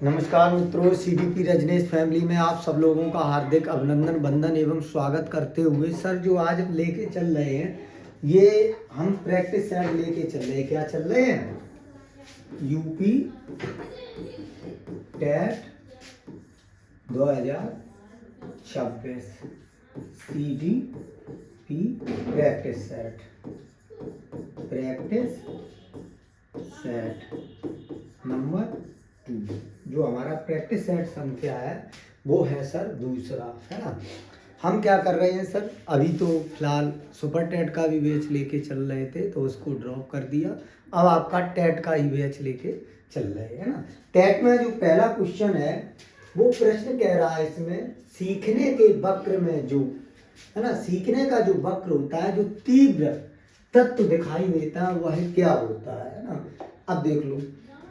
नमस्कार मित्रों, CDP Rajneesh family में आप सब लोगों का हार्दिक अभिनंदन वंदन एवं स्वागत करते हुए सर जो आज हम लेके चल रहे हैं ये हम प्रैक्टिस सेट लेके चल रहे हैं। क्या चल रहे हैं? UP TET 2026 CDP practice set number 2। जो हमारा प्रैक्टिस सेट संख्या है वो है सर दूसरा, है ना। हम क्या कर रहे हैं सर, अभी तो फिलहाल सुपर टेट का भी बैच लेके चल रहे थे तो उसको ड्रॉप कर दिया। अब आपका टेट का ही बैच लेके चल रहे हैं ना। टेट में जो पहला क्वेश्चन है वो प्रश्न कह रहा है इसमें सीखने के वक्र में जो है ना, सीखने का जो वक्र होता है, जो तीव्र तत्व दिखाई देता है वह क्या होता है ना। अब देख लो,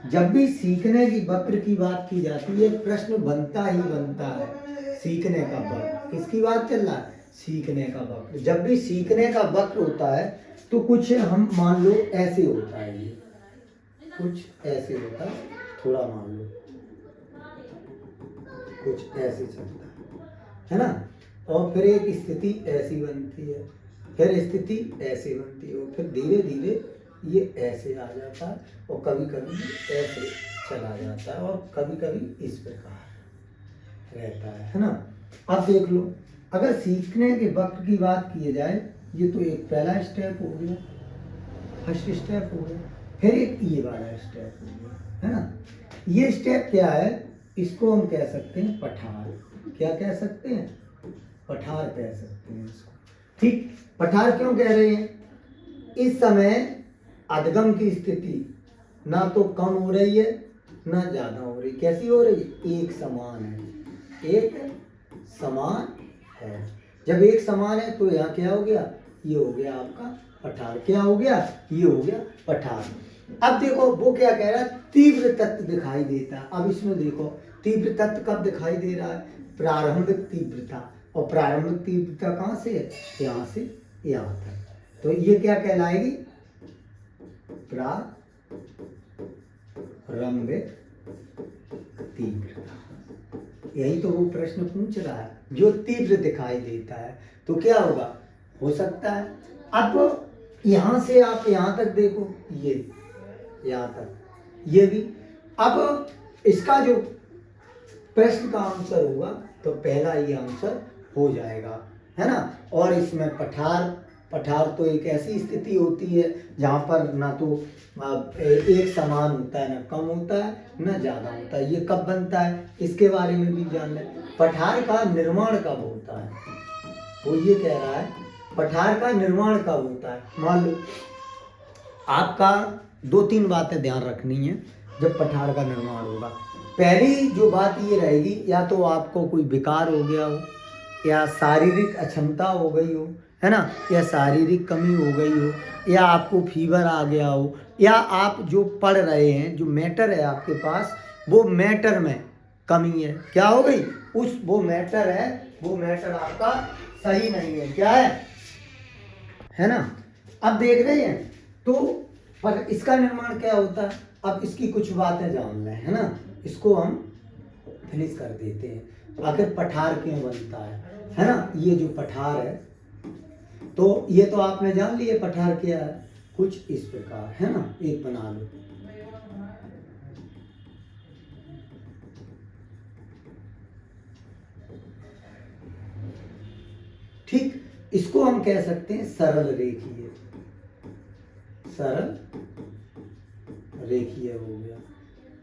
जब भी सीखने की वक्र की बात की जाती है प्रश्न बनता ही बनता है सीखने का वक्र। किसकी बात चल रहा है? सीखने का वक्र। जब भी सीखने का वक्र होता है तो कुछ हम मान लो ऐसे होता है, ये कुछ ऐसे होता है, थोड़ा मान लो कुछ ऐसे चलता है ना। और फिर एक स्थिति ऐसी बनती है, फिर स्थिति ऐसे बनती है, और फिर धीरे धीरे ये ऐसे आ जाता है और कभी कभी ऐसे चला जाता है और कभी कभी इस प्रकार रहता है ना। अब देख लो, अगर सीखने के वक्त की बात की जाए, ये तो एक पहला स्टेप हो गया, फर्स्ट स्टेप हो गया, फिर एक ये वाला स्टेप हो गया, है ना। ये स्टेप क्या है? इसको हम कह सकते हैं पठार। क्या कह सकते हैं? पठार कह सकते हैं इसको। ठीक, पठार क्यों कह रहे हैं? इस समय अधगम की स्थिति ना तो कम हो रही है ना ज्यादा हो रही। कैसी हो रही है? एक समान है, एक समान है। जब एक समान है तो यहाँ क्या हो गया? ये हो गया आपका पठार। क्या हो गया? ये हो गया पठार। अब देखो वो क्या कह रहा है? तीव्र तत्व दिखाई देता है। अब इसमें देखो तीव्र तत्व कब दिखाई दे रहा है? प्रारंभिक तीव्रता। और प्रारंभिक तीव्रता कहाँ से है? यहाँ से यहाँ तक। तो ये क्या कहलाएगी? प्रारंभिक तीव्रता। यही तो वो प्रश्न पूछ रहा है, जो तीव्र दिखाई देता है तो क्या होगा? हो सकता है। अब यहां से आप यहां तक देखो, ये यहां तक, ये भी। अब इसका जो प्रश्न का आंसर होगा तो पहला ही आंसर हो जाएगा, है ना। और इसमें पठार तो एक ऐसी स्थिति होती है जहाँ पर ना तो एक समान होता है, ना कम होता है, ना ज़्यादा होता है। ये कब बनता है इसके बारे में भी जान लें। पठार का निर्माण कब होता है? वो ये कह रहा है पठार का निर्माण कब होता है। मान लो आपका 2-3 बातें ध्यान रखनी है जब पठार का निर्माण होगा। पहली जो बात ये रहेगी, या तो आपको कोई विकार हो गया हो, या शारीरिक अक्षमता हो गई हो, है ना, या शारीरिक कमी हो गई हो, या आपको फीवर आ गया हो, या आप जो पढ़ रहे हैं, जो मैटर है आपके पास, वो मैटर में कमी है। क्या हो गई? वो मैटर है, वो मैटर आपका सही नहीं है। क्या है ना। अब देख रहे हैं तो पर इसका निर्माण क्या होता है? अब इसकी कुछ बातें जान लें, है ना। इसको हम फिनिश कर देते हैं। आखिर पठार क्यों बनता है ना। ये जो पठार है तो ये तो आपने जान लिया पठार क्या है। कुछ इस प्रकार, है ना। एक बना लो, ठीक। इसको हम कह सकते हैं सरल रेखीय। सरल रेखीय हो गया।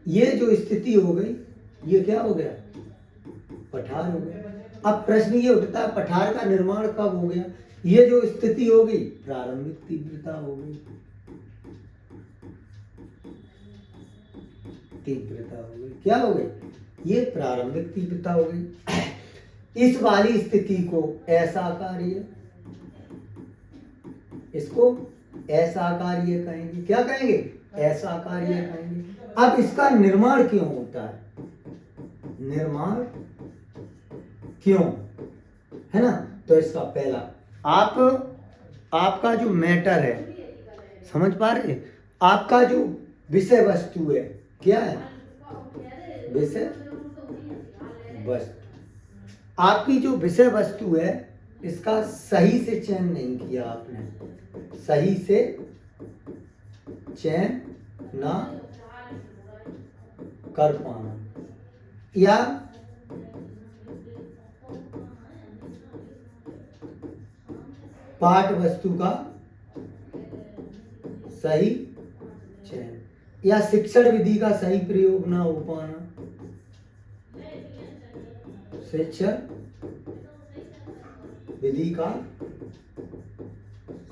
ये जो स्थिति हो गई, ये क्या हो गया? पठार हो गया। अब प्रश्न ये उठता है पठार का निर्माण कब हो गया? ये जो स्थिति हो गई प्रारंभिक तीव्रता हो गई, तीव्रता हो गई। क्या हो गई? ये प्रारंभिक तीव्रता हो गई। इस वाली स्थिति को ऐसा कार्य, इसको ऐसा कार्य कहेंगे। क्या कहेंगे? ऐसा कार्य कहेंगे। अब इसका निर्माण क्यों होता है? निर्माण क्यों, है ना। तो इसका पहला, आपका जो मैटर है, समझ पा रहे? आपका जो विषय वस्तु है, क्या है? विषय वस्तु। आपकी जो विषय वस्तु है इसका सही से चयन नहीं किया आपने, सही से चयन ना कर पाना, या पाठ वस्तु का सही चयन, या शिक्षण विधि का सही प्रयोग ना हो पाना, शिक्षण विधि का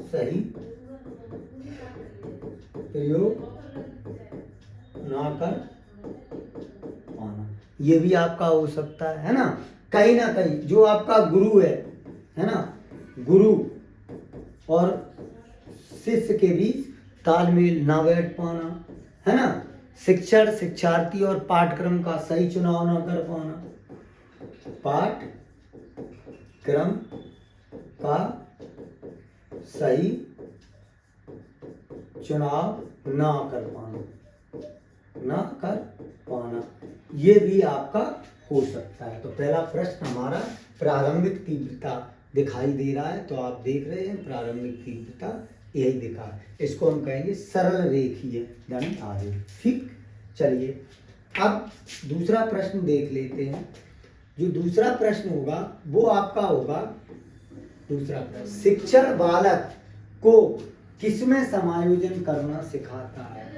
सही प्रयोग ना कर पाना, ये भी आपका हो सकता है ना कहीं जो आपका गुरु है ना, गुरु और शिष्य के बीच तालमेल ना बैठ पाना, है ना, शिक्षण शिक्षार्थी और पाठ्यक्रम का सही चुनाव ना कर पाना, पाठ्यक्रम का सही चुनाव ना कर पाना, ये भी आपका हो सकता है। तो पहला प्रश्न हमारा प्रारंभिक तीव्रता दिखाई दे रहा है, तो आप देख रहे हैं प्रारंभिक तीव्रता यही दिखा है, इसको हम कहेंगे सरल रेखीय यानी आरेख। ठीक, चलिए अब दूसरा प्रश्न देख लेते हैं। जो दूसरा प्रश्न होगा वो आपका होगा दूसरा प्रश्न, शिक्षण बालक को किसमें समायोजन करना सिखाता है।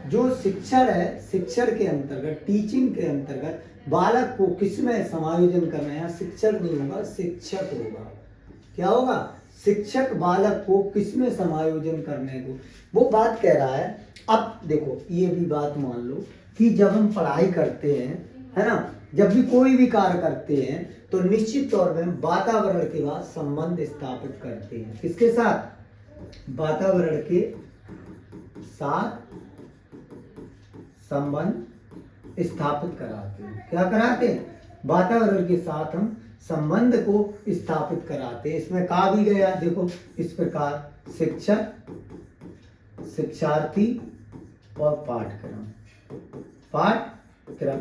जो शिक्षण है, शिक्षण के अंतर्गत, टीचिंग के अंतर्गत बालक को किसमें समायोजन करना है, शिक्षक नहीं होगा, शिक्षक होगा। क्या होगा, शिक्षक बालक को किसमें समायोजन करने को वो बात कह रहा है। अब देखो ये भी बात मान लो कि जब हम पढ़ाई करते हैं, है ना, जब भी कोई भी कार्य करते हैं तो निश्चित तौर पे हम वातावरण के साथ संबंध स्थापित करते हैं। किसके साथ, वातावरण के साथ संबंध स्थापित कराते हैं। क्या कराते हैं, वातावरण के साथ हम संबंध को स्थापित कराते हैं। इसमें कहा भी गया, देखो इस प्रकार शिक्षक, शिक्षार्थी और पाठ्यक्रम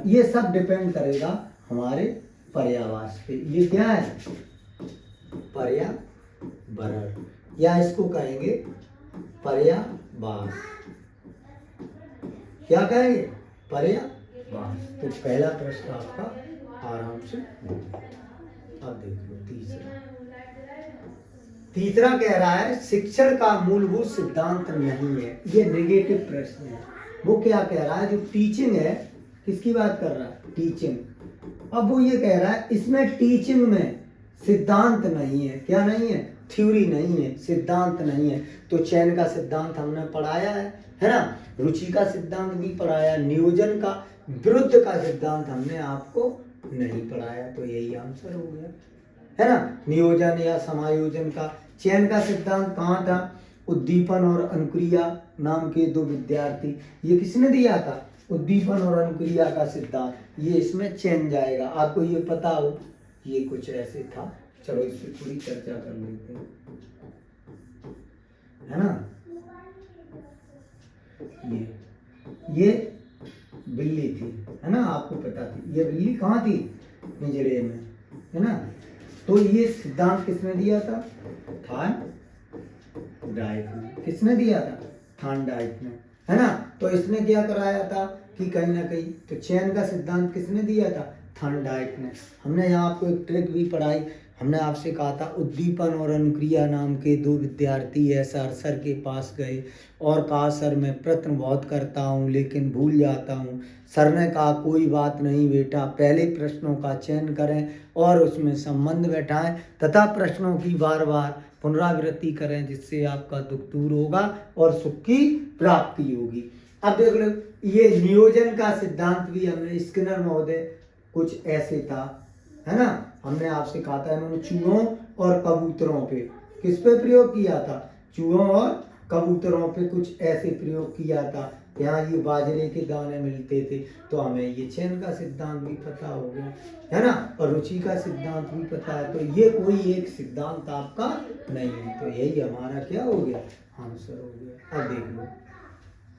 ये सब डिपेंड करेगा हमारे पर्यावास पे। ये क्या है, पर्यावरण, या इसको कहेंगे पर्यावास। क्या कहेंगे, पर्यावास। तो पहला प्रश्न आपका आराम से हो गया। अब देख लो तीसरा कह रहा है शिक्षण का मूलभूत सिद्धांत नहीं है। ये नेगेटिव प्रश्न है। वो क्या कह रहा है, जो टीचिंग है, किसकी बात कर रहा है, टीचिंग। अब वो ये कह रहा है इसमें टीचिंग में सिद्धांत नहीं है। क्या नहीं है, थ्योरी नहीं है, सिद्धांत नहीं है। तो चयन का सिद्धांत हमने पढ़ाया है ना, रुचि का सिद्धांत भी पढ़ाया, नियोजन का, विरुद्ध का सिद्धांत हमने आपको नहीं पढ़ाया। तो यही आंसर हो गया, है ना। नियोजन या समायोजन का, चयन का सिद्धांत कहाँ था, उद्दीपन और अनुक्रिया नाम के दो विद्यार्थी, ये किसने दिया था, उद्दीपन और अनुक्रिया का सिद्धांत। ये इसमें चयन जाएगा, आपको ये पता हो, ये कुछ ऐसे था। चलो इस पर थोड़ी चर्चा कर लेते हैं, है ना। ये बिल्ली थी, है ना, आपको पता थी। ये बिल्ली कहाँ थी, पिंजरे में, है ना। तो ये सिद्धांत किसने दिया था, थॉर्नडाइक ने। किसने दिया था, थॉर्नडाइक ने, है ना। तो इसने क्या कराया था कि कहीं ना कहीं, तो चयन का सिद्धांत किसने दिया था, थॉर्नडाइक ने। हमने यहाँ आपको एक ट्रिक भी पढ़ाई, हमने आपसे कहा था उद्दीपन और अनुक्रिया नाम के दो विद्यार्थी है, सर के पास गए और कहा सर मैं प्रश्न बहुत करता हूँ लेकिन भूल जाता हूँ। सर ने कहा कोई बात नहीं बेटा, पहले प्रश्नों का चयन करें और उसमें संबंध बैठाएं तथा प्रश्नों की बार बार पुनरावृत्ति करें, जिससे आपका दुख दूर होगा और सुख की प्राप्ति होगी। अब देख लो, ये नियोजन का सिद्धांत भी हमने, स्किनर महोदय कुछ ऐसे था, है ना। हमने आपसे कहा था इन्होंने चूहों और कबूतरों पे किस पे प्रयोग किया था, चूहों और कबूतरों पे कुछ ऐसे प्रयोग किया था। यहाँ ये बाजरे के दाने मिलते थे, तो हमें ये चयन का सिद्धांत भी पता हो गया, है ना, और रुचि का सिद्धांत भी पता है। तो ये कोई एक सिद्धांत आपका नहीं है, तो यही हमारा क्या हो गया, आंसर हो गया। अब देख लो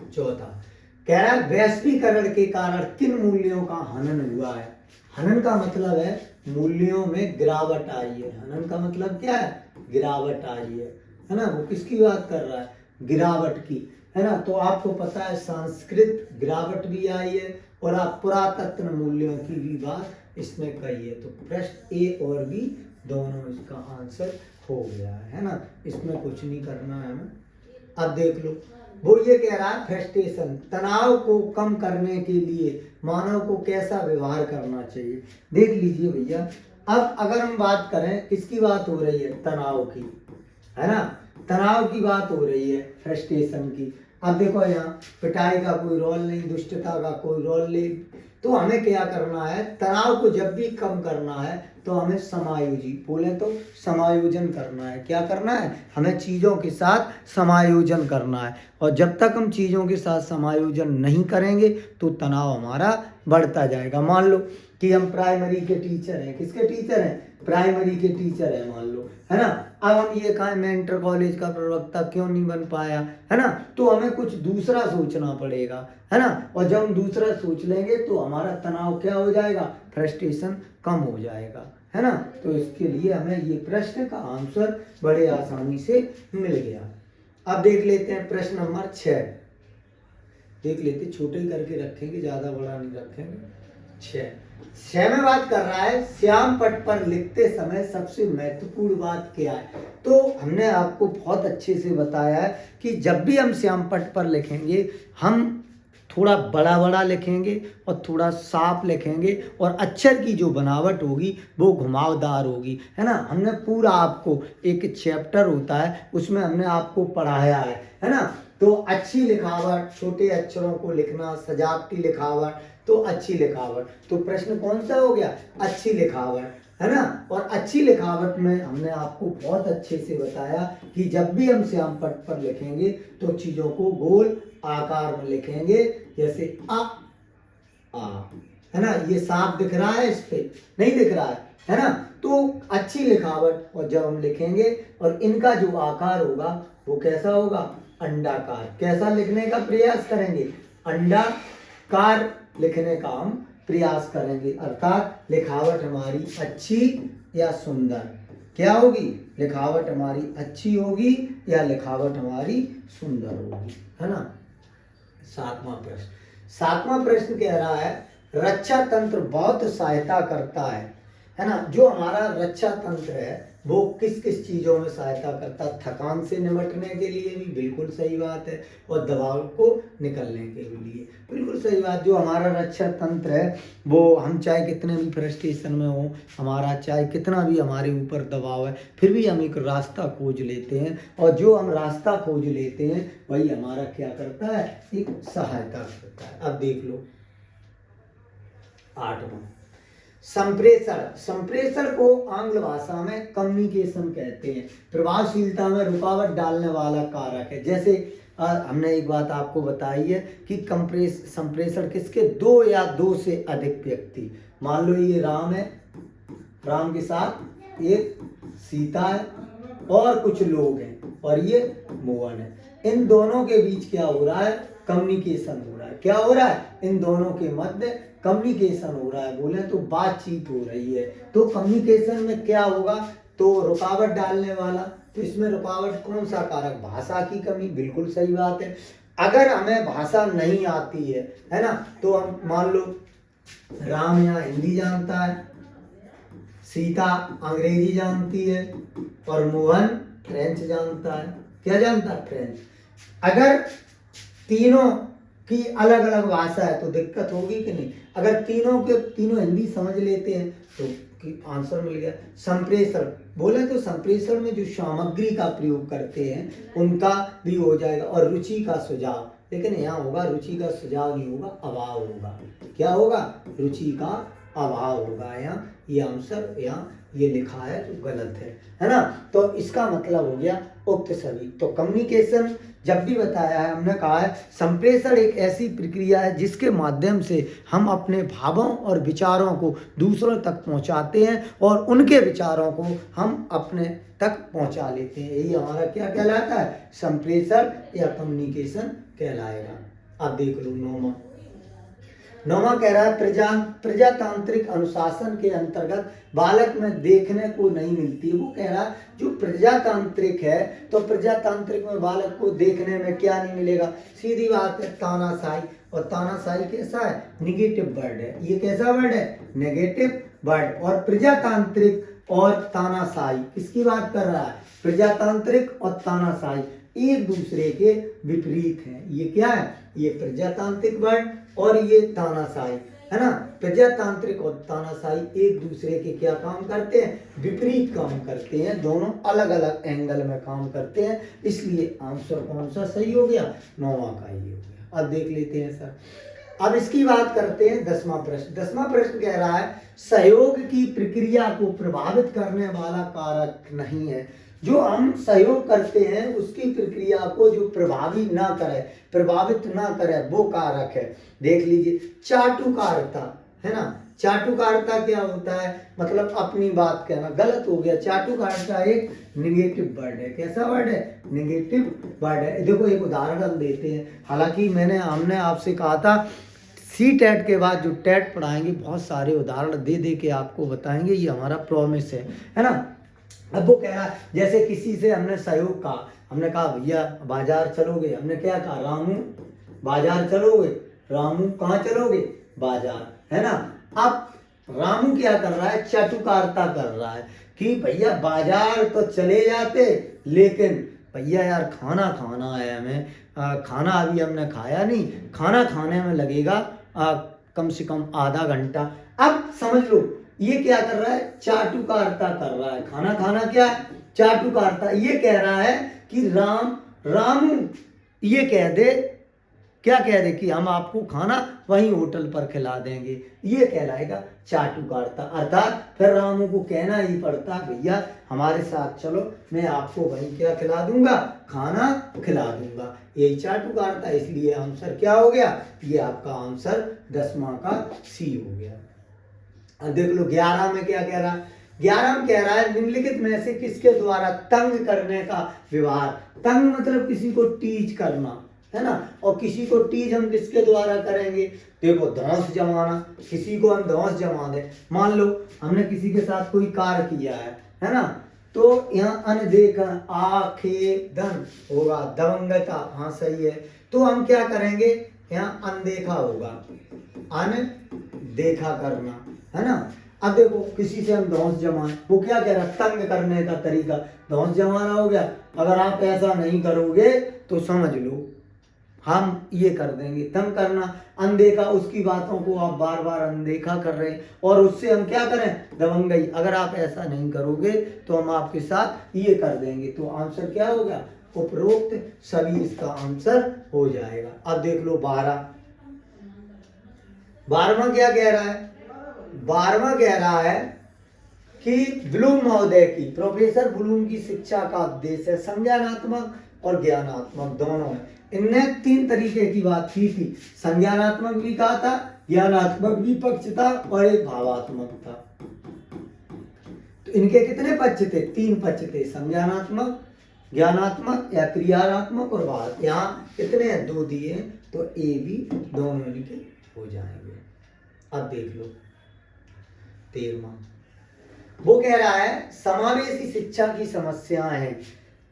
चौथा, कह रहा है वैश्वीकरण के कारण किन मूल्यों का हनन हुआ है। हनन का मतलब है मूल्यों में गिरावट आई है। हनन का मतलब क्या है, गिरावट आई है ना। वो किसकी बात कर रहा है, गिरावट की, है ना। तो आपको पता है संस्कृत गिरावट भी आई है और आप पुरातत्व मूल्यों की भी बात इसमें कही है। तो प्रश्न ए और बी दोनों इसका आंसर हो गया है ना। इसमें कुछ नहीं करना है हमें। अब देख लो, वो ये कह रहा है फ्रस्ट्रेशन, तनाव को कम करने के लिए मानव को कैसा व्यवहार करना चाहिए। देख लीजिए भैया, अब अगर हम बात करें, किसकी बात हो रही है, तनाव की, है ना। तनाव की बात हो रही है, फ्रस्ट्रेशन की। अब देखो यहाँ पिटाई का कोई रोल नहीं, दुष्टता का कोई रोल नहीं। तो हमें क्या करना है, तनाव को जब भी कम करना है तो हमें समायोजी, बोले तो समायोजन करना है। क्या करना है, हमें चीज़ों के साथ समायोजन करना है। और जब तक हम चीज़ों के साथ समायोजन नहीं करेंगे तो तनाव हमारा बढ़ता जाएगा। मान लो कि हम प्राइमरी के टीचर हैं, किसके टीचर हैं, प्राइमरी के टीचर हैं मान लो, है ना। अब हम ये कहें मैं इंटर कॉलेज का प्रवक्ता क्यों नहीं बन पाया, है ना। तो हमें कुछ दूसरा सोचना पड़ेगा, है ना। और जब हम दूसरा सोच लेंगे तो हमारा तनाव क्या हो जाएगा, फ्रस्ट्रेशन कम हो जाएगा, है ना। तो इसके लिए हमें ये प्रश्न का आंसर बड़े आसानी से मिल गया। अब देख लेते हैं प्रश्न नंबर 6, देख लेते, छोटे ही करके रखेंगे, ज्यादा बड़ा नहीं रखेंगे। 6 में बात कर रहा है श्याम पट पर लिखते समय सबसे महत्वपूर्ण बात क्या है। तो हमने आपको बहुत अच्छे से बताया है कि जब भी हम श्याम पट पर लिखेंगे हम थोड़ा बड़ा बड़ा लिखेंगे और थोड़ा साफ लिखेंगे और अक्षर की जो बनावट होगी वो घुमावदार होगी, है ना। हमने पूरा आपको एक चैप्टर होता है उसमें हमने आपको पढ़ाया है ना। तो अच्छी लिखावट, छोटे अक्षरों को लिखना, सजावटी लिखावट, तो अच्छी लिखावट। तो प्रश्न कौन सा हो गया, अच्छी लिखावट, है ना। और अच्छी लिखावट में हमने आपको बहुत अच्छे से बताया कि जब भी हम श्याम पट पर लिखेंगे तो चीजों को गोल आकार में लिखेंगे, जैसे आ, है ना। ये साफ दिख रहा है, इस पे नहीं दिख रहा है ना। तो अच्छी लिखावट, और जब हम लिखेंगे और इनका जो आकार होगा वो कैसा होगा, अंडाकार। कैसा लिखने का प्रयास करेंगे, अंडाकार लिखने का हम प्रयास करेंगे। अर्थात लिखावट हमारी अच्छी या सुंदर क्या होगी, लिखावट हमारी अच्छी होगी या लिखावट हमारी सुंदर होगी, है ना। 7वां प्रश्न कह रहा है रक्षा तंत्र बहुत सहायता करता है ना। जो हमारा रक्षा तंत्र है वो किस किस चीजों में सहायता करता है, थकान से निपटने के लिए भी, बिल्कुल सही बात है, और दबाव को निकलने के लिए, बिल्कुल सही बात। जो हमारा रक्षा तंत्र है वो, हम चाहे कितने भी फ्रस्ट्रेशन में हो, हमारा चाहे कितना भी हमारे ऊपर दबाव है, फिर भी हम एक रास्ता खोज लेते हैं, और जो हम रास्ता खोज लेते हैं वही हमारा क्या करता है, एक सहायता करता है। अब देख लो 8वां, संप्रेषण। संप्रेषण को आंग्ल भाषा में कम्युनिकेशन कहते हैं। प्रभावशीलता में रुकावट डालने वाला कारक है। जैसे हमने एक बात आपको बताई है कि संप्रेषण किसके, 2 या 2 से अधिक व्यक्ति। मान लो ये राम है, राम के साथ एक सीता है और कुछ लोग हैं, और ये मोहन है। इन दोनों के बीच क्या हो रहा है, कम्युनिकेशन हो रहा है। क्या हो रहा है, इन दोनों के मध्य कम्युनिकेशन हो रहा है, बोले तो बातचीत हो रही है। तो कम्युनिकेशन में क्या होगा, तो रुकावट डालने वाला। तो इसमें रुकावट कौन सा कारक, भाषा की कमी, बिल्कुल सही बात है। अगर हमें भाषा नहीं आती है ना, तो हम मान लो राम यहाँ हिंदी जानता है, सीता अंग्रेजी जानती है, और मोहन फ्रेंच जानता है। क्या जानता है, फ्रेंच। अगर तीनों की अलग अलग भाषा है तो दिक्कत होगी कि नहीं। अगर तीनों हिंदी समझ लेते हैं तो आंसर मिल गया। संप्रेषण, बोले तो संप्रेषण में जो सामग्री का प्रयोग करते हैं उनका भी हो जाएगा, और रुचि का सुझाव। लेकिन यहाँ होगा रुचि का सुझाव नहीं होगा, अभाव होगा। क्या होगा, रुचि का अभाव होगा। यहाँ ये आंसर यहाँ ये लिखा है तो गलत है ना। तो इसका मतलब हो गया उक्त सभी। तो कम्युनिकेशन जब भी बताया है, हमने कहा है संप्रेषण एक ऐसी प्रक्रिया है जिसके माध्यम से हम अपने भावों और विचारों को दूसरों तक पहुंचाते हैं और उनके विचारों को हम अपने तक पहुंचा लेते हैं। यही हमारा क्या कहलाता है, संप्रेषण या कम्युनिकेशन कहलाएगा। अब देख लो नौमा। नौमा कह रहा है प्रजातांत्रिक अनुशासन के अंतर्गत बालक में देखने को नहीं मिलती है। वो कह रहा है जो प्रजातांत्रिक है तो प्रजातांत्रिक में बालक को देखने में क्या नहीं मिलेगा, सीधी बात है तानाशाही। और तानाशाही कैसा है, निगेटिव वर्ड है। ये कैसा वर्ड है, नेगेटिव वर्ड। और प्रजातांत्रिक और तानाशाही किसकी बात कर रहा है, प्रजातांत्रिक और तानाशाही एक दूसरे के विपरीत हैं। ये क्या है, ये प्रजातांत्रिक वर्ड और ये तानाशाही है ना। प्रजातांत्रिक और तानाशाही एक दूसरे के क्या काम करते हैं, विपरीत काम करते हैं, दोनों अलग अलग एंगल में काम करते हैं। इसलिए आंसर कौन सा सही हो गया, नौवां का ही हो गया। अब देख लेते हैं सर, अब इसकी बात करते हैं 10वां प्रश्न। 10वां प्रश्न कह रहा है सहयोग की प्रक्रिया को प्रभावित करने वाला कारक नहीं है। जो हम सहयोग करते हैं उसकी प्रक्रिया को जो प्रभावी ना करे, प्रभावित ना करे, वो कारक है। देख लीजिए चाटुकारिता है ना। चाटुकारिता क्या होता है, मतलब अपनी बात कहना, गलत हो गया। चाटुकारिता एक निगेटिव वर्ड है। कैसा वर्ड है, निगेटिव वर्ड है। देखो एक उदाहरण हम देते हैं। हालांकि हमने आपसे कहा था सी-टेट के बाद जो टेट पढ़ाएंगे बहुत सारे उदाहरण दे दे के आपको बताएंगे, ये हमारा प्रॉमिस है ना। अब वो कह रहा है जैसे किसी से हमने सहयोग कहा, हमने कहा भैया बाजार चलोगे, हमने क्या कहा, रामू बाजार चलोगे, रामू कहाँ चलोगे, बाजार, है ना। अब रामू क्या कर रहा है, चाटुकारिता कर रहा है कि भैया बाजार तो चले जाते, लेकिन भैया यार खाना खाना है हमें, खाना अभी हमने खाया नहीं, खाना खाने में लगेगा कम से कम आधा घंटा। अब समझ लो ये क्या कर रहा है, चाटुकारिता कर रहा है। खाना खाना क्या है, चाटुकारिता। ये कह रहा है कि रामू ये कह दे, क्या कह दे कि हम आपको खाना वहीं होटल पर खिला देंगे, ये कहलाएगा चाटुकारिता। अर्थात फिर रामू को कहना ही पड़ता भैया हमारे साथ चलो, मैं आपको वहीं क्या खिला दूंगा, खाना खिला दूंगा। यही चाटुकारिता। इसलिए आंसर क्या हो गया, ये आपका आंसर 10वां का सी हो गया। अब देख लो 11 में क्या कह रहा है, 11 में कह रहा है निम्नलिखित में से किसके द्वारा तंग करने का व्यवहार। तंग मतलब किसी को टीज करना, है ना। और किसी को टीज हम किसके द्वारा करेंगे, देखो धौंस जमाना, किसी को हम धौंस जमा दें। मान लो हमने किसी के साथ कोई कार्य किया है ना, तो यहाँ अनदेखा आखेदन होगा, दबंगता, हाँ सही है। तो हम क्या करेंगे, यहाँ अनदेखा होगा, अनदेखा करना, है ना। अब देखो किसी से हम धौंस जमाएं, वो क्या कह रहा है, तंग करने का तरीका, धौंस जमाना हो गया। अगर आप ऐसा नहीं करोगे तो समझ लो हम ये कर देंगे, तंग करना। अनदेखा, उसकी बातों को आप बार बार अनदेखा कर रहे हैं, और उससे हम क्या करें, दबंगई, अगर आप ऐसा नहीं करोगे तो हम आपके साथ ये कर देंगे। तो आंसर क्या होगा, उपरोक्त सभी इसका आंसर हो जाएगा। अब देख लो 12वां क्या कह रहा है, 12वां कह रहा है कि ब्लूम महोदय की, प्रोफेसर ब्लूम की शिक्षा का उद्देश्य संज्ञानात्मक और ज्ञानात्मक दोनों है। इनने 3 तरीके की बात की थी, संज्ञानात्मक भी कहा था, ज्ञानात्मक भी पक्ष था, और एक भावात्मक था। तो इनके कितने पक्ष थे, 3 पक्ष थे, संज्ञानात्मक, ज्ञानात्मक या क्रियात्मक और भाव। यहाँ कितने हैं, 2 दिए, तो ए बी दोनों इनके हो जाएंगे। अब देख लो 13वां, वो कह रहा है समावेशी शिक्षा की समस्याएं हैं।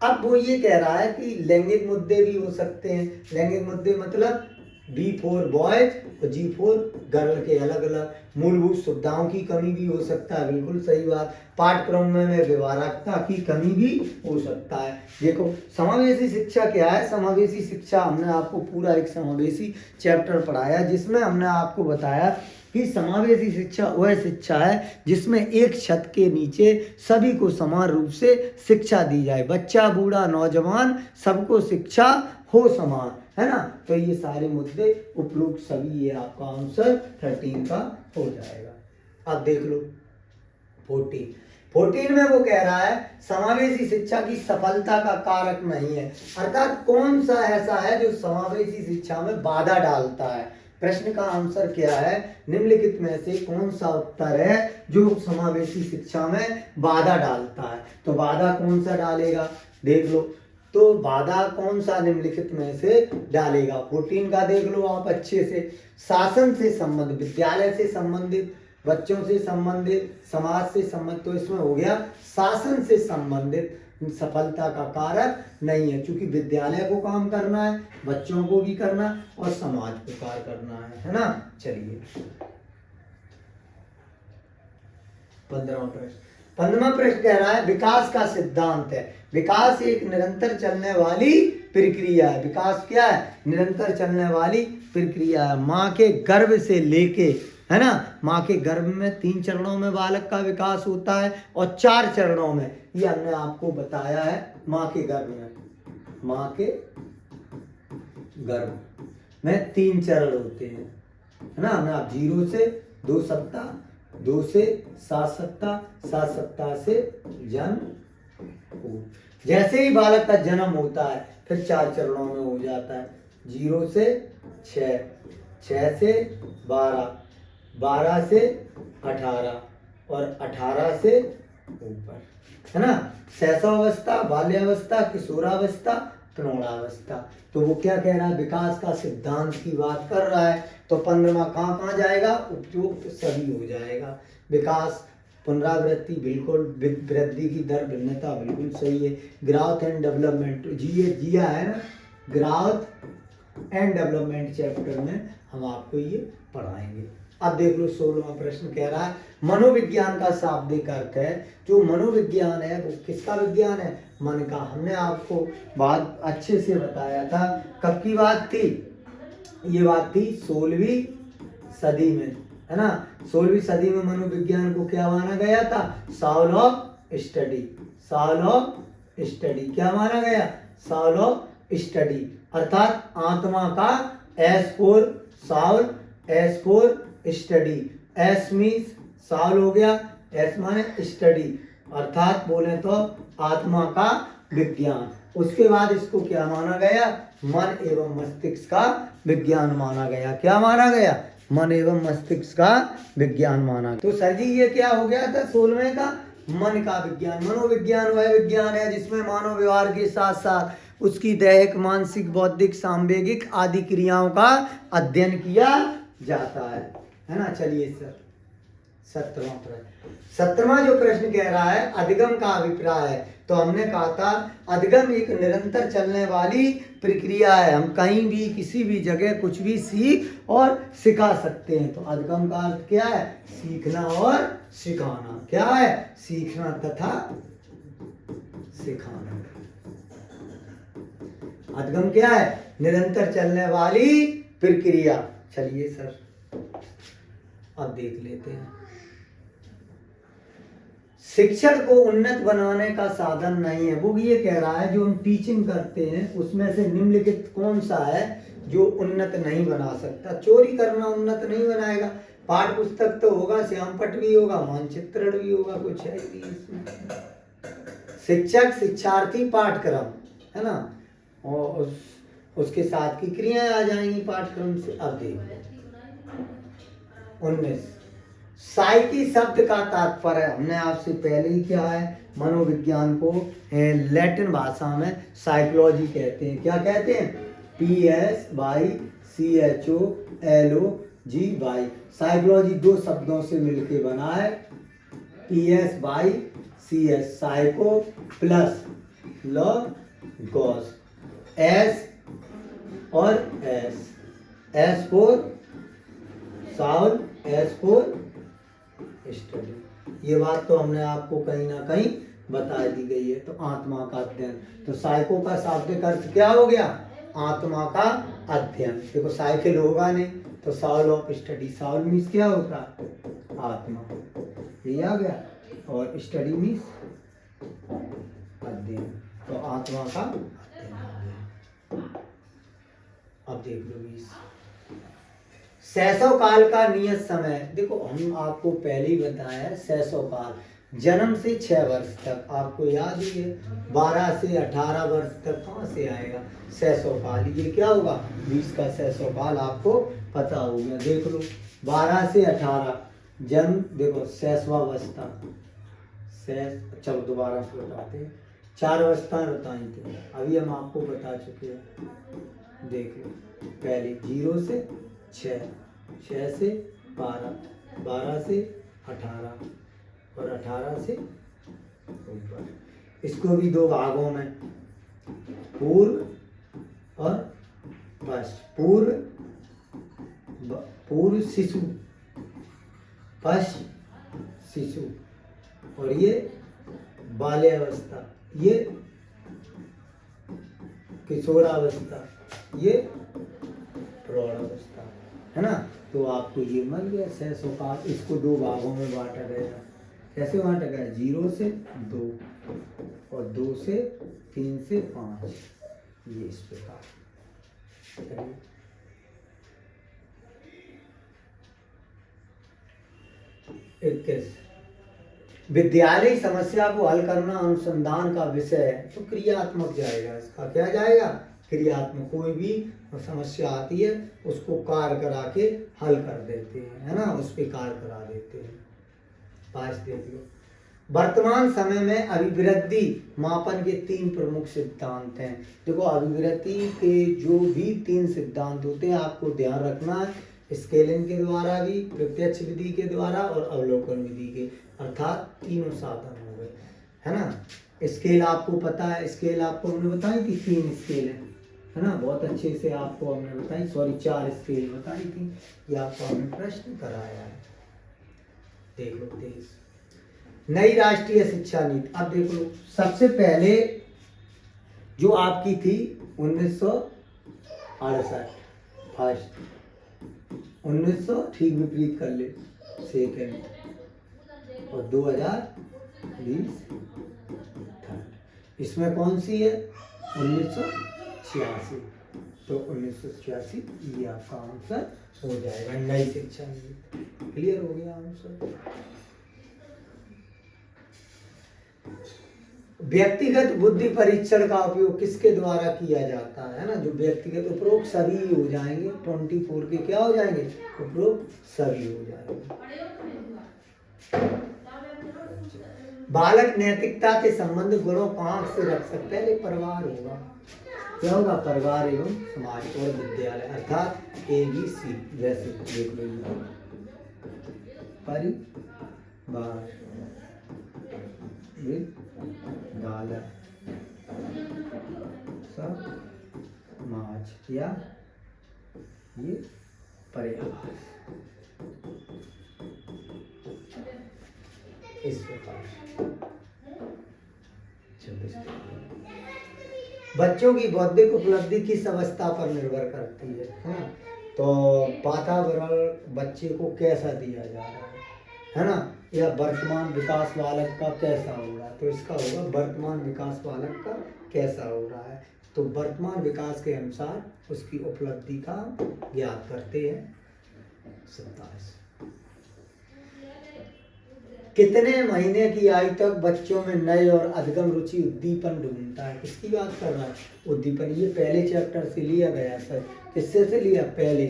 अब वो ये कह रहा है कि लैंगिक मुद्दे भी हो सकते हैं। लैंगिक मुद्दे मतलब B फॉर बॉयज और G फॉर गर्ल के अलग अलग, मूलभूत सुविधाओं की कमी भी हो सकता है, बिल्कुल सही बात। पाठ्यक्रम में व्यवहारिकता की कमी भी हो सकता है। देखो समावेशी शिक्षा क्या है, समावेशी शिक्षा हमने आपको पूरा एक समावेशी चैप्टर पढ़ाया, जिसमें हमने आपको बताया कि समावेशी शिक्षा वह शिक्षा है जिसमें एक छत के नीचे सभी को समान रूप से शिक्षा दी जाए, बच्चा बूढ़ा नौजवान सबको शिक्षा हो समान, है ना। तो ये सारे मुद्दे उपरोक्त सभी, ये आपका आंसर 13 का हो जाएगा। अब देख लो 14 में वो कह रहा है समावेशी शिक्षा की सफलता का कारक नहीं है। अर्थात कौन सा ऐसा है जो समावेशी शिक्षा में बाधा डालता है। प्रश्न का आंसर क्या है, निम्नलिखित में से कौन सा उत्तर है जो समावेशी शिक्षा में बाधा डालता है। तो बाधा कौन सा डालेगा, देख लो तो बाधा कौन सा निम्नलिखित में से डालेगा? 14 का देख लो आप अच्छे से। शासन से संबंधित, विद्यालय से संबंधित, बच्चों से संबंधित, समाज से संबंधित, तो इसमें हो गया शासन से संबंधित सफलता का कारक नहीं है, क्योंकि विद्यालय को काम करना है, बच्चों को भी करना और समाज को कार्य करना है ना। चलिए 15वां प्रश्न। 15वां प्रश्न कह रहा है विकास का सिद्धांत है। विकास एक निरंतर चलने वाली प्रक्रिया है। विकास क्या है? निरंतर चलने वाली प्रक्रिया है। माँ के गर्भ से लेके, है ना, माँ के गर्भ में 3 चरणों में बालक का विकास होता है और 4 चरणों में, ये हमने आपको बताया है। माँ के गर्भ में, माँ के गर्भ में 3 चरण होते हैं, है ना। हमने आप 0 से 2 सप्ताह, 2 से 7 सप्ताह, 7 सप्ताह से जन्म हो। जैसे ही बालक का जन्म होता है फिर 4 चरणों में हो जाता है। 0 से 6, 6 से 12, 12 से 18 और 18 से ऊपर, है ना। शैशवावस्था, बाल्यावस्था, किशोरावस्था, प्रौढ़ावस्था। तो वो क्या कह रहा है? विकास का सिद्धांत की बात कर रहा है। तो 15वां कहाँ जाएगा? उपयुक्त सभी हो जाएगा। विकास, पुनरावृत्ति बिल्कुल, वृद्धि की दर, भिन्नता बिल्कुल सही है। ग्राउथ एंड डेवलपमेंट जिया है ना, ग्राउथ एंड डेवलपमेंट चैप्टर में हम आपको ये पढ़ाएंगे। अब देख लो 16वां प्रश्न कह रहा है मनोविज्ञान का शाब्दिक अर्थ है। जो मनोविज्ञान है वो किसका विज्ञान है? मन का। हमने आपको बात अच्छे से बताया था। कब की बात थी? ये बात थी 16वीं सदी में, है ना। 16वीं सदी में मनोविज्ञान को क्या माना गया था? Soul of study. Soul of study क्या माना गया? सॉल ऑफ स्टडी, अर्थात आत्मा का, S for soul, S for study. S means soul हो गया, एस माने स्टडी, अर्थात बोले तो आत्मा का विज्ञान। उसके बाद इसको क्या माना गया? मन एवं मस्तिष्क का विज्ञान माना गया। क्या माना गया? मन एवं मस्तिष्क का विज्ञान माना। तो सर जी ये क्या हो गया था 16वें का? मन का विज्ञान। मनोविज्ञान वह विज्ञान है जिसमें मानव व्यवहार के साथ साथ उसकी दैहिक, मानसिक, बौद्धिक, सांवेगिक आदि क्रियाओं का अध्ययन किया जाता है ना। चलिए सर 17वां प्रश्न। 17वां जो प्रश्न कह रहा है अधिगम का अभिप्राय है। तो हमने कहा था अधिगम एक निरंतर चलने वाली प्रक्रिया है। हम कहीं भी, किसी भी जगह कुछ भी सीख और सिखा सकते हैं। तो अधिगम का अर्थ क्या है? सीखना और सिखाना। क्या है? सीखना तथा सिखाना। अधिगम क्या है? निरंतर चलने वाली प्रक्रिया। चलिए सर अब देख लेते हैं। शिक्षण को उन्नत बनाने का साधन नहीं है। वो ये कह रहा है जो हम टीचिंग करते हैं उसमें से निम्नलिखित कौन सा है जो उन्नत नहीं बना सकता? चोरी करना उन्नत नहीं बनाएगा। पाठ पुस्तक तो होगा, श्यामपट भी होगा, मानचित्रण भी होगा, कुछ है भी इसमें। शिक्षक, शिक्षार्थी, पाठक्रम, है ना, और उसके साथ की क्रियाएं आ जाएंगी पाठक्रम से। अब देखो 19 साइकी शब्द का तात्पर्य, हमने आपसे पहले ही क्या है, मनोविज्ञान को लैटिन भाषा में साइकोलॉजी कहते हैं। क्या कहते हैं? PSYCHOLOGY। साइकोलॉजी 2 शब्दों से मिलके बना है। PSYCH psycho plus logos, S और S for soul, S for study. ये बात तो हमने आपको कहीं ना कहीं बता दी गई है। तो आत्मा का अध्ययन, तो साइको का शाब्दिक अर्थ क्या हो गया? आत्मा का अध्ययन। देखो साइकिल होगा नहीं तो soul of study. Soul means क्या होता है? आत्मा, ये आ गया, और स्टडी मीन्स अध्ययन। तो आत्मा का अध्ययन हो गया। अब देख लो 20 शैशव काल का नियत समय। देखो हम आपको पहले ही बताया है शैशव काल जन्म से 6 वर्ष तक, आपको याद ही है। 12 से 18 वर्ष तक कहाँ से आएगा शैशव काल? ये क्या होगा? 20 का शैशव काल आपको पता हो गया। देख लो 12 से 18 जन्म, देखो शैशवावस्था, चलो दोबारा से बताते हैं। 4 अवस्थाएं बताई थी, अभी हम आपको बता चुके हैं। देख लो, पहले 0 से 6, 6 से 12, 12 से 18 और 18 से ऊपर। इसको भी 2 भागों में, पूर्व और पश्च। पूर्व शिशु, पश्च शिशु, और ये बाल्यावस्था, ये किशोरावस्था, ये प्रौढ़ावस्था, है ना। तो आपको ये मिल गया सहसोपात। इसको 2 भागों में बांटा गया। कैसे बांटा गया? 0 से 2 और 2 से 3 से 5, ये इस प्रकार। 21 विद्यालय समस्या को हल करना अनुसंधान का विषय है, तो क्रियात्मक जाएगा। इसका क्या जाएगा? क्रियात्मक। कोई भी समस्या आती है उसको कार्य करा के हल कर देते हैं, है ना, उस पर कार्य करा देते हैं। 5 देख लो। वर्तमान समय में अभिवृद्धि मापन के 3 प्रमुख सिद्धांत हैं। देखो, अभिवृद्धि के जो भी 3 सिद्धांत होते हैं आपको ध्यान रखना है। स्केलिंग के द्वारा भी, प्रत्यक्ष विधि के द्वारा और अवलोकन विधि के, अर्थात तीनों साधन हो गए, है ना। स्केल आपको पता है, स्केल आपको हमने बताई थी, 3 स्केल है ना, बहुत अच्छे से आपको हमने बताई। सॉरी, 4 स्केल बताई थी, ये आपको हमने प्रश्न कराया है। देख लो 23 नई राष्ट्रीय शिक्षा नीति। अब देख लो, सबसे पहले जो आपकी थी 1968 फर्स्ट, 1900 ठीक विपरीत कर ले सेकेंड, और 2020 थर्ड। इसमें कौन सी है? 1986। तो 1986 ये आपका आंसर हो जाएगा, नई शिक्षा नीति। क्लियर हो गया आंसर। व्यक्तिगत बुद्धि परीक्षण का उपयोग किसके द्वारा किया जाता है ना, जो व्यक्तिगत, उपरोक्त सभी हो जाएंगे, 24 के क्या हो जाएंगे? उपरोक्त सभी हो जाएंगे। बालक नैतिकता के संबंध गुणों को आंख से रख सकते हैं, परिवार होगा। क्या होगा? परिवार एवं समाज और विद्यालय, अर्थात ABC। जैसे देख लो, परिवार, विद्यालय, समाज या ये परिवार, इस प्रकार। बच्चों की बौद्धिक उपलब्धि किस अवस्था पर निर्भर करती है ना। तो वातावरण बच्चे को कैसा दिया जा रहा है ना, या वर्तमान विकास बालक का कैसा हो रहा है, तो इसका होगा वर्तमान विकास बालक का कैसा हो रहा है। तो वर्तमान विकास के अनुसार उसकी उपलब्धि का ज्ञात करते हैं। 27 कितने महीने की आयु तक बच्चों में नए और अधिगम रुचि उद्दीपन ढूंढता है? किसकी बात कर रहा है? उद्दीपन। ये पहले चैप्टर से लिया गया सर। किससे से लिया? पहले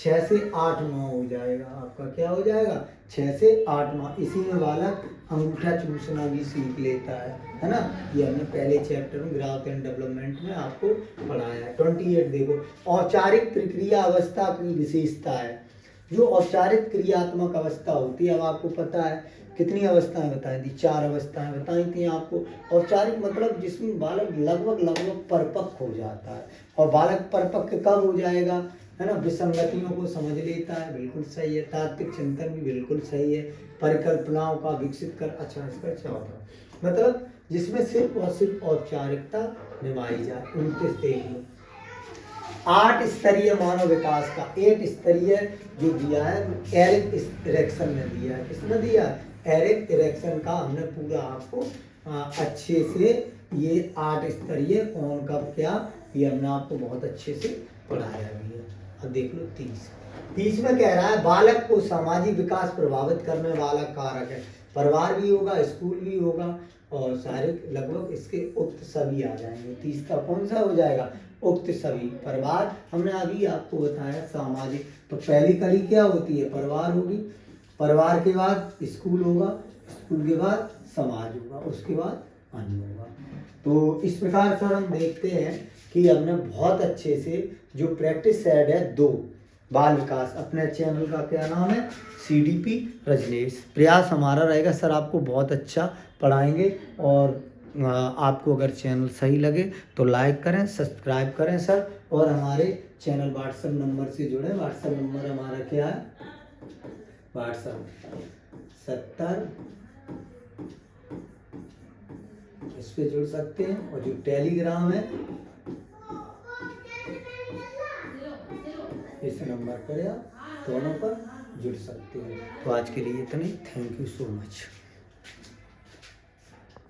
6 से 8 माह हो जाएगा आपका। क्या हो जाएगा? 6 से 8 माह। इसी में बालक अंगूठा चूसना भी सीख लेता है ना। ये हमने पहले चैप्टर में ग्राउथ एंड डेवलपमेंट में आपको पढ़ाया है। 28 देखो, औपचारिक प्रक्रिया अवस्था की विशेषता है। जो औपचारिक क्रियात्मक अवस्था होती है, अब आपको पता है कितनी अवस्थाएं बताई थी? 4 अवस्थाएं बताई थी आपको। औपचारिक मतलब जिसमें बालक लगभग परिपक्व हो जाता है। और बालक परिपक्व कब हो जाएगा, है ना? विसंगतियों को समझ लेता है, बिल्कुल सही है। तात्विक चिंतन भी बिल्कुल सही है। परिकल्पनाओं का विकसित कर, अच्छा इसका 14 मतलब जिसमें सिर्फ और सिर्फ औपचारिकता निभाई जाए। 29 देख लो, 8 स्तरीय मानव विकास का 8 स्तरीय जो दिया है एरिक इरेक्सन ने दिया है। किसने दिया? एरिक इरेक्सन का हमने पूरा आपको अच्छे से ये 8 स्तरीय कौन कब क्या ये हमने आपको बहुत अच्छे से पढ़ाया भी है। अब देख लो 30 में कह रहा है बालक को सामाजिक विकास प्रभावित करने वाला कारक है। परिवार भी होगा, स्कूल भी होगा और सारे लगभग इसके उक्त सभी आ जाएंगे। 30 का कौन सा हो जाएगा? उक्त सभी। परिवार हमने अभी आपको बताया, सामाजिक। तो पहली कड़ी क्या होती है? परिवार होगी। परिवार के बाद स्कूल होगा, स्कूल के बाद समाज होगा, उसके बाद आनी होगा। तो इस प्रकार सर हम देखते हैं कि हमने बहुत अच्छे से जो प्रैक्टिस सेट है 2 बाल विकास, अपने चैनल का क्या नाम है, CDP रजनीश। प्रयास हमारा रहेगा सर आपको बहुत अच्छा पढ़ाएंगे, और आपको अगर चैनल सही लगे तो लाइक करें, सब्सक्राइब करें सर, और हमारे चैनल व्हाट्सएप नंबर से जुड़े। व्हाट्सएप नंबर हमारा क्या है, व्हाट्सएप 70, इस पे जुड़ सकते हैं, और जो टेलीग्राम है इस नंबर पर या दोनों पर जुड़ सकते हैं। तो आज के लिए इतने, थैंक यू सो मच।